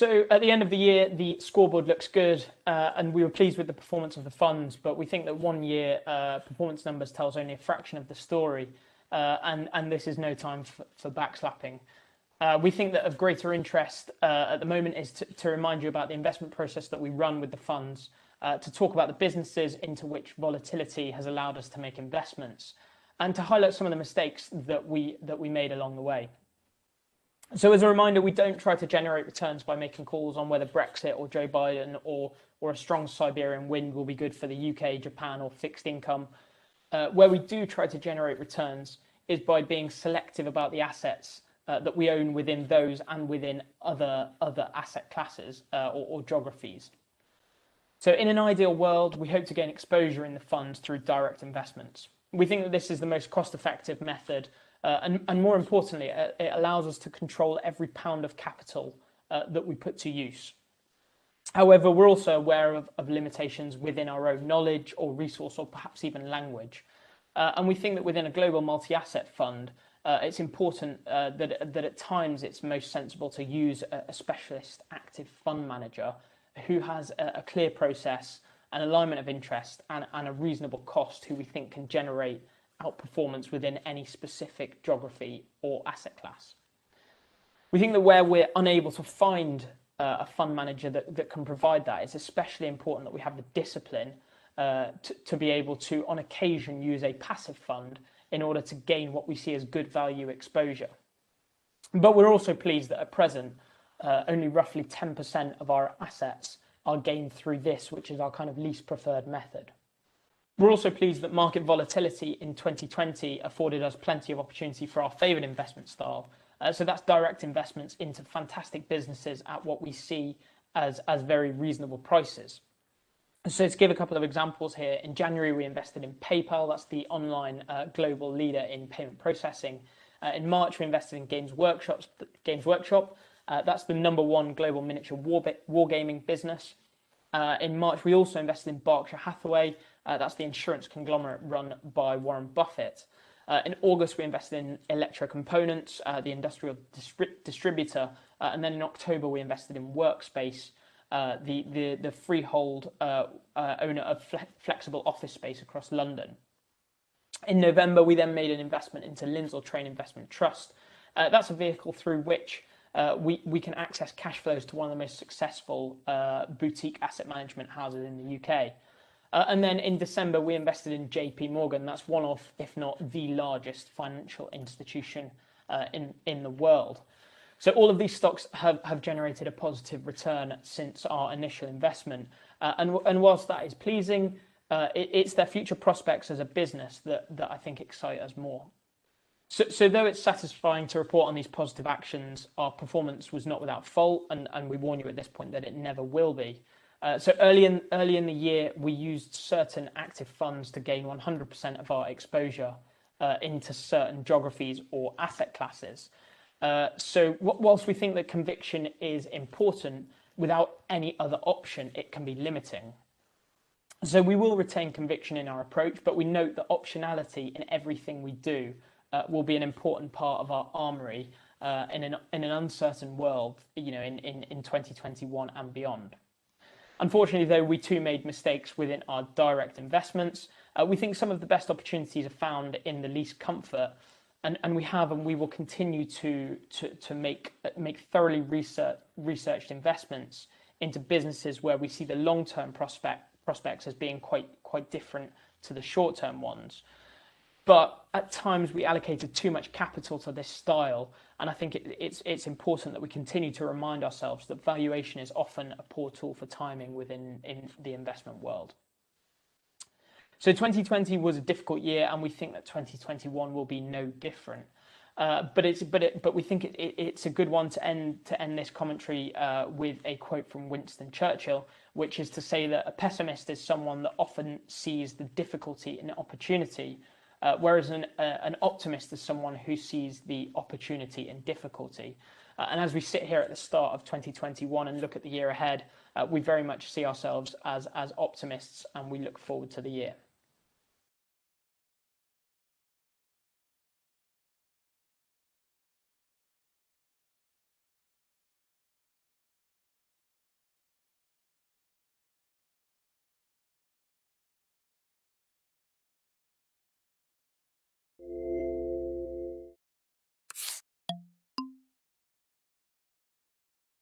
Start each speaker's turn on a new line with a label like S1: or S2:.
S1: So at the end of the year, the scoreboard looks good, and we were pleased with the performance of the funds, but we think that 1 year performance numbers tells only a fraction of the story, and this is no time for backslapping. We think that of greater interest at the moment is to remind you about the investment process that we run with the funds, to talk about the businesses into which volatility has allowed us to make investments, and to highlight some of the mistakes that we made along the way. So as a reminder, we don't try to generate returns by making calls on whether Brexit or Joe Biden or a strong Siberian wind will be good for the UK, Japan, or fixed income. Where we do try to generate returns is by being selective about the assets that we own within those and within other asset classes or geographies. So in an ideal world, we hope to gain exposure in the funds through direct investments. We think that this is the most cost-effective method, and more importantly, it allows us to control every pound of capital that we put to use. However, we're also aware of limitations within our own knowledge or resource or perhaps even language. And we think that within a global multi-asset fund, it's important that at times it's most sensible to use a specialist active fund manager who has a clear process, an alignment of interest and a reasonable cost, who we think can generate outperformance within any specific geography or asset class. We think that where we're unable to find a fund manager that can provide that, it's especially important that we have the discipline to be able to, on occasion, use a passive fund in order to gain what we see as good value exposure. But we're also pleased that at present, only roughly 10% of our assets are gained through this, which is our kind of least preferred method. We're also pleased that market volatility in 2020 afforded us plenty of opportunity for our favoured investment style. So that's direct investments into fantastic businesses at what we see as very reasonable prices. So to give a couple of examples here, in January we invested in PayPal, that's the online global leader in payment processing. In March we invested in Games Workshop, that's the #1 global miniature wargaming business. In March we also invested in Berkshire Hathaway, that's the insurance conglomerate run by Warren Buffett. In August we invested in Electrocomponents, the industrial distributor, and then in October we invested in Workspace, the freehold owner of flexible office space across London. In November, we then made an investment into Lindsell Train Investment Trust. That's a vehicle through which we can access cash flows to one of the most successful boutique asset management houses in the UK. And then in December, we invested in JP Morgan. That's one of, if not the largest financial institution in the world. So all of these stocks have generated a positive return since our initial investment. And whilst that is pleasing, it's their future prospects as a business that I think excite us more. So though it's satisfying to report on these positive actions, our performance was not without fault, and we warn you at this point that it never will be. So early in the year, we used certain active funds to gain 100% of our exposure into certain geographies or asset classes. So whilst we think that conviction is important, without any other option, it can be limiting. So we will retain conviction in our approach, but we note that optionality in everything we do will be an important part of our armoury in an uncertain world, in 2021 and beyond. Unfortunately, though, we too made mistakes within our direct investments. We think some of the best opportunities are found in the least comfort, and we will continue to make thoroughly researched investments into businesses where we see the long-term prospects as being quite different to the short-term ones. But at times we allocated too much capital to this style, and I think it's important that we continue to remind ourselves that valuation is often a poor tool for timing within the investment world. So 2020 was a difficult year, and we think that 2021 will be no different. But we think it's a good one to end this commentary with a quote from Winston Churchill, which is to say that a pessimist is someone that often sees the difficulty in opportunity, whereas an optimist is someone who sees the opportunity in difficulty. And as we sit here at the start of 2021 and look at the year ahead, we very much see ourselves as optimists, and we look forward to the year.